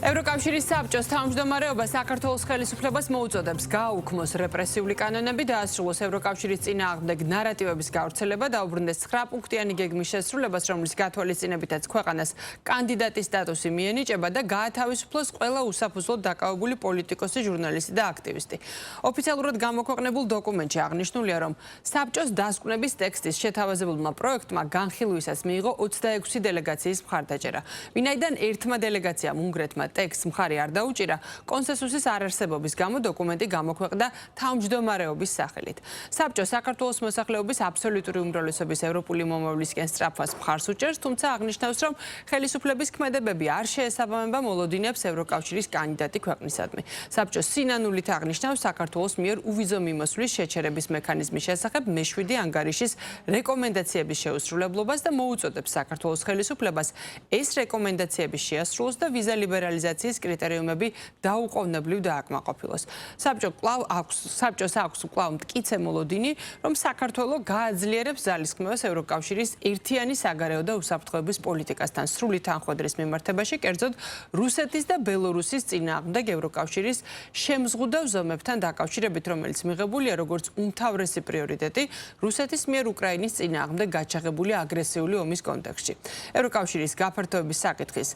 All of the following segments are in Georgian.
ევროკავშირის საბჭოს თავმჯდომარეობა საქართველოს ხელისუფლებას მოუწოდებს გააუქმოს რეპრესიული კანონები, დაასრულოს ევროკავშირის წინააღმდეგ ნარატივების გავრცელება, დაუბრუნდეს 9 პუნქტიანი გეგმის შესრულებას, რომლის გათვალისწინებითაც ქვეყანას კანდიდატის სტატუსი მიენიჭება და გაათავისუფლოს ყველა უსაფუძვლოდ დაკავებული პოლიტიკოსი, ჟურნალისტი და აქტივისტი. ოფიციალურად გამოქვეყნებულ დოკუმენტში აღნიშნულია, რომ საბჭოს დასკვნების ტექსტის შეთავაზებულმა პროექტმა განხილვისას მიიღო 26 დელეგაციის მხარდაჭერა. ვინაიდან ერთმა დელეგაციამ უნგრეთმა ტექსტს მხარი არ დაუჭირა, კონსენსუსის არარსებობის გამო დოკუმენტი გამოქვეყნდა თავმჯდომარეობის სახელით. საბჭო საქართველოს მოსახლეობის აბსოლუტური უმრავლესობის ევროპული მომავლისკენ სწრაფვას მხარს უჭერს, თუმცა აღნიშნავს, რომ ხელისუფლების ქმედებები არ შეესაბამება მოლოდინებს ევროკავშირის კანდიდატი ქვეყნისადმი. საბჭო სინანულით აღნიშნავს საქართველოს მიერ უვიზო მიმოსვლის შეჩერების მექანიზმის შესახებ მე-7 ანგარიშის რეკომენდაციების შეუსრულებლობას და მოუწოდებს საქართველოს ხელისუფლებას ეს რეკომენდაციების შეასრულოს და ვიზა ლიბერალიზაციის კრიტერიუმები დაუყოვნებლივ დააკმაყოფილოს. საბჭოს აქვს კვლავ მტკიცე მოლოდინი, რომ საქართველო გააძლიერებს ძალისხმევას ევროკავშირის ერთიანი საგარეო და უსაფრთხოების პოლიტიკასთან სრული თანხმობის მიმართებაში, კერძოდ რუსეთის და ბელორუსის წინააღმდეგ ევროკავშირის შემზღუდავ ზომებთან დაკავშირებით, რომელიც მიღებულია როგორც უმთავრესი პრიორიტეტი რუსეთის მიერ უკრაინის წინააღმდეგ გაჩაღებული აგრესიული ომის კონტექსტში. ევროკავშირის გაფართოების საკითხის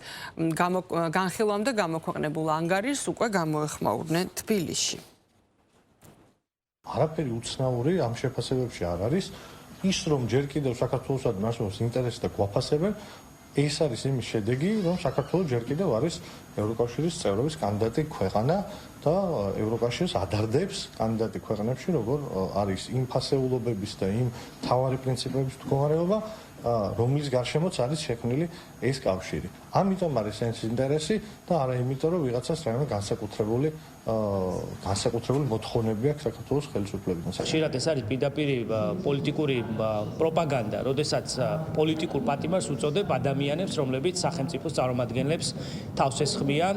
განხილვამდე გამოქვეყნებულ ანგარიშს უკვე გამოეხმაურნენ თბილისში. არაფერი უცნაური ამ შეფასებებში არ არის. ის რომ ჯერ კიდევ საქართველოსად მასშტაბის ინტერესი და გვაფასებენ, ეს არის იმის შედეგი, რომ საქართველოს ჯერ კიდევ არის ევროკავშირის წევრობის კანდიდატი ქვეყანა და ევროკავშირს ადარდებს კანდიდატი ქვეყნებში, როგორ არის იმ ფასეულობების და იმ მთავარი პრინციპების მდგომარეობა, რომლის გარშემოც არის შექმნილი ეს კავშირი. ამიტომ არის ეს ინტერესი და არა იმიტომ, რომ ვიღაცას რაიმე განსაკუთრებული მოთხოვნები აქვს საქართველოს ხელისუფლებიდან. ხშირად ეს არის პირდაპირ პოლიტიკური პროპაგანდა, როდესაც პოლიტიკურ პატიმარს უწოდებ ადამიანებს, რომლებიც სახელმწიფოს წარმომადგენლებს თავს ესხმიან,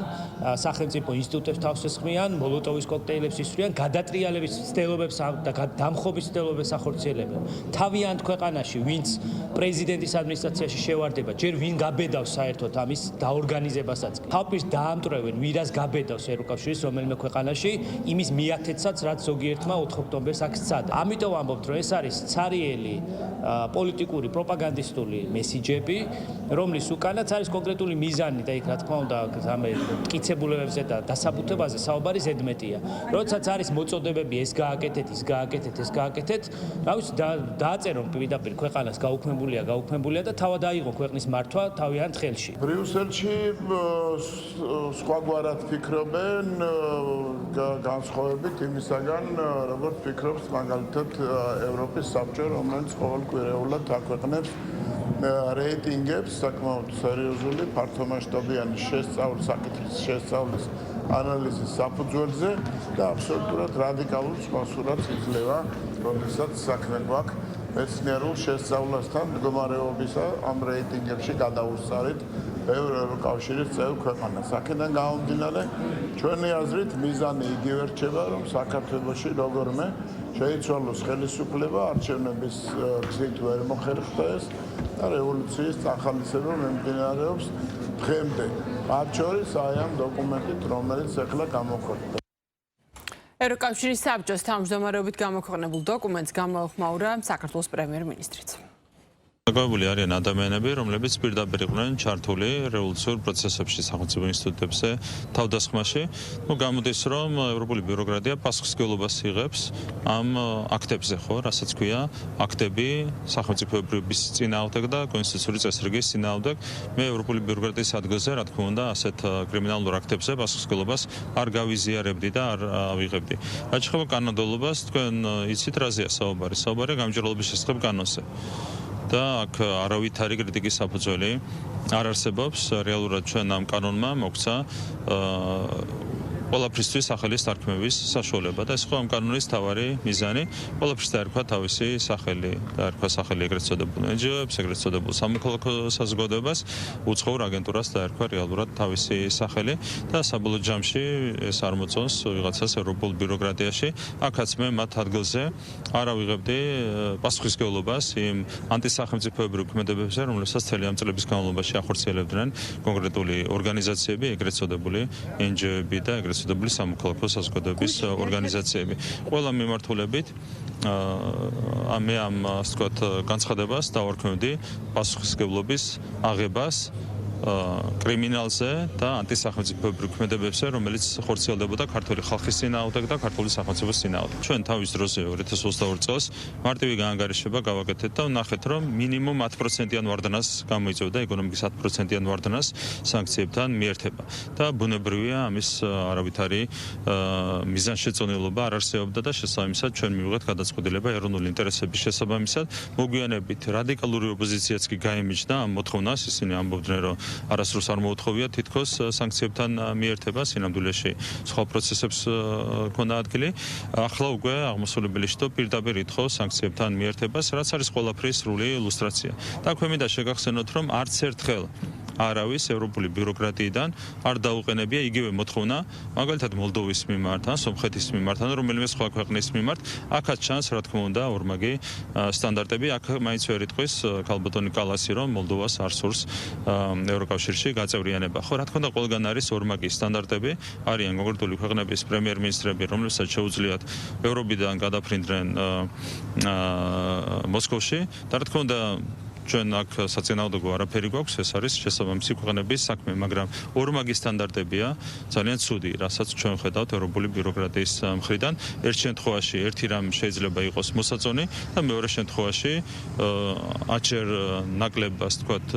სახელმწიფო ინსტიტუტებს თავს ესხმიან, მოლოტოვის კოქტეილებს ისვრიან, გადატრიალების ცდილობებს და დამხობის ცდილობებს ახორციელებენ. თავიანთ ქვეყანაში, ვინც პრეზიდენტის ადმინისტრაციაში შევარდება, ჯერ ვინ გაბედავს საერთოდ ამის დაორგანიზებასაც. თავის დაამტვრევენ, ვირას გაბედავს ევროკავშირის რომელიმე ქვეყანაში, იმის მიათეთსაც, რაც ზოგიერთმა 4 ოქტომბერს აქ სცადა. ამიტომ ამბობთ, რომ ეს არის ცარიელი პოლიტიკური პროპაგანდისტული მესიჯები, რომლის უკანაც არის კონკრეტული მიზანი და იქ რა თქმა უნდა, მტკიცებულებებზე და დასაბუთებაზე საუბარი ზედმეტია. როდესაც არის მოწოდებები ეს გააკეთეთ, ის გააკეთეთ, ეს გააკეთეთ, რა ვიცი, დააწერონ პირდაპირ ქვეყანას გაუქმებულია და თავად აიღო ქვეყნის მართვა თავიანთ ხელში. ბრიუსელში სხვაგვარად ფიქრობენ განსხვავებით იმისაგან, როგორც ფიქრობს მაგალითად ევროპის საბჭო, რომელიც ყოველკვირეულად აქვეყნებს რეიტინგებს საკმაოდ სერიოზული ფართომასშტაბიანი საკითხის შესწავლის ანალიზის საფუძველზე და აბსოლუტურად რადიკალურ სხვა სურათს იძლევა, როდესაც საქმე გვაქვს მეცნიერულ შესწავლასთან მდგომარეობისა ამ რეიტინგებში გადაუსწარით ევროკავშირის წევრ ქვეყანას. აქედან გამომდინარე, ჩვენი აზრით მიზანი იგივე რჩება, რომ საქართველოში როგორმე შეიცვალოს ხელისუფლება, არჩევნების გზით ვერ მოხერხდა ეს და რევოლუციის წახალისება მიმდინარეობს დღემდე. მათ შორის აი ამ დოკუმენტით, რომელიც ახლა გამოქვეყნდა. ევროკავშირის საბჭოს თავმჯდომარეობით გამოქვეყნებულ დოკუმენტს გამოეხმაურა საქართველოს პრემიერ-მინისტრიც. დაკავებული არიან ადამიანები, რომლებიც პირდაპირ იყვნენ ჩართული რევოლუციურ პროცესებში, სახელმწიფო ინსტიტუტებზე, თავდასხმაში. გამოდის, რომ ევროპული ბიუროკრატია პასუხისმგებლობას იღებს ამ აქტებზე, რასაც ქვია აქტები სახელმწიფოების წინააღმდეგ და კონსტიტუციური წესრიგის წინააღმდეგ. მე ევროპული ბიუროკრატიის ადგილზე, რა თქმა უნდა, ასეთ კრიმინალურ აქტებზე პასუხისმგებლობას არ გავიზიარებდი და არ ავიღებდი. რაც შეეხება კანონმდებლობას, თქვენ იცით რაზეა საუბარი? საუბარია გამჭვირვალობის შესახებ კანონზე. და აქ არავითარი კრიტიკის საფუძველი არ არსებობს. რეალურად ჩვენ ამ კანონმა მოქცა ყველაფრისთვის სახელის დარქმევის საშუალება და ეს ხო ამ კანონის თავარი მიზანი, ყველაფრის დაერქვა თავისი სახელი, დაერქვა სახელი ეგრეთ წოდებულ NGO-ებს, ეგრეთ წოდებულ სამოქალაქო საზოგადოებას, უცხოურ აგენტურას დაერქვა რეალურად თავისი სახელი და საბოლოო ჯამში ეს არ მოწონს ვიღაცას ევროპულ ბიუროკრატიაში. აქაც მე მათ ადგილზე არ ავიღებდი პასუხისმგებლობას იმ ანტისახელმწიფოებრივ ქმედებებზე, რომლებსაც მთელი ამ წლების განმავლობაში ახორციელებდნენ კონკრეტული ორგანიზაციები, ეგრეთ წოდებული NGO-ები და ეგრეთ წოდებული სამოქალაქო საზოგადოების ორგანიზაციები. ყველა მიმართულებით მე ამ ასე ვთქვათ განცხადებას დავარქმევდი პასუხისმგებლობის აღებას კრიმინალზე და ანტისახელმწიფოებრივ ქმედებებზე, რომელიც ხორციელდებოდა ქართული ხალხის წინააღმდეგ და ქართული სახელმწიფოს წინააღმდეგ. ჩვენ თავის დროზე 2022 წელს მარტივი გაანგარიშება გავაკეთეთ და ვნახეთ, რომ მინიმუმ 10%-იან ვარდნას გამოიწვევდა ეკონომიკის 10%-იან ვარდნას სანქციებთან მიერთება და ბუნებრივია ამის არავითარი მიზანშეწონილობა არ არსებობდა და შესაბამისად ჩვენ მივიღეთ გადაწყვეტილება ეროვნული ინტერესების შესაბამისად. მოგვიანებით რადიკალური ოპოზიციაც კი გაიმიჯდა ამ მოთხოვნას, ისინი ამბობდნენ, რომ არასდროს არ მოუთხოვია თითქოს სანქციებთან მიერთება, სინამდვილეში სხვა პროცესებს ქონდა ადგილი. ახლა უკვე აღმოსავლებელი შტო პირდაპირ ითხოვს სანქციებთან მიერთებას, რაც არის ყველაფრის სრული ილუსტრაცია. და აქვე მინდა შეგახსენოთ, რომ არც ერთხელ არავის ევროპული ბიუროკრატიიდან არ დაუყენებია იგივე მოთხოვნა, მაგალითად მოლდოვის მიმართ, ან სომხეთის მიმართ, ან რომელიმე სხვა ქვეყნის მიმართ. აქაც ჩანს, რა თქმა უნდა, ორმაგი სტანდარტები. აქ მაინც ვერ იტყვის ქალბატონი კალასი, რომ მოლდოვას არ სურს ევროკავშირში გაწევრიანება. ხო, რა თქმა უნდა, ყველგან არის ორმაგი სტანდარტები, არიან კონკრეტული ქვეყნების პრემიერ-მინისტრები, რომლებსაც შეუძლიათ ევროპიდან გადაფრინდნენ მოსკოვში და რა თქმა უნდა ჩვენ აქ საწინააღმდეგო არაფერი გვაქვს, ეს არის შესაბამისი ქვეყნების საქმე, მაგრამ ორმაგი სტანდარტებია ძალიან ცუდი, რასაც ჩვენ ხედავთ ევროპული ბიუროკრატიის მხრიდან. ერთ შემთხვევაში ერთი რამ შეიძლება იყოს მოსაწონი და მეორე შემთხვევაში აჩერ ნაკლებ, ასე ვთქვათ,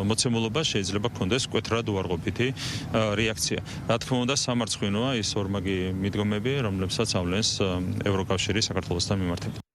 მოცემულობა შეიძლება გქონდეს მკვეთრად უარყოფითი რეაქცია. რა თქმა უნდა, სამარცხვინოა ის ორმაგი მიდგომები, რომლებსაც ავლენს ევროკავშირი საქართველოსთან მიმართებით.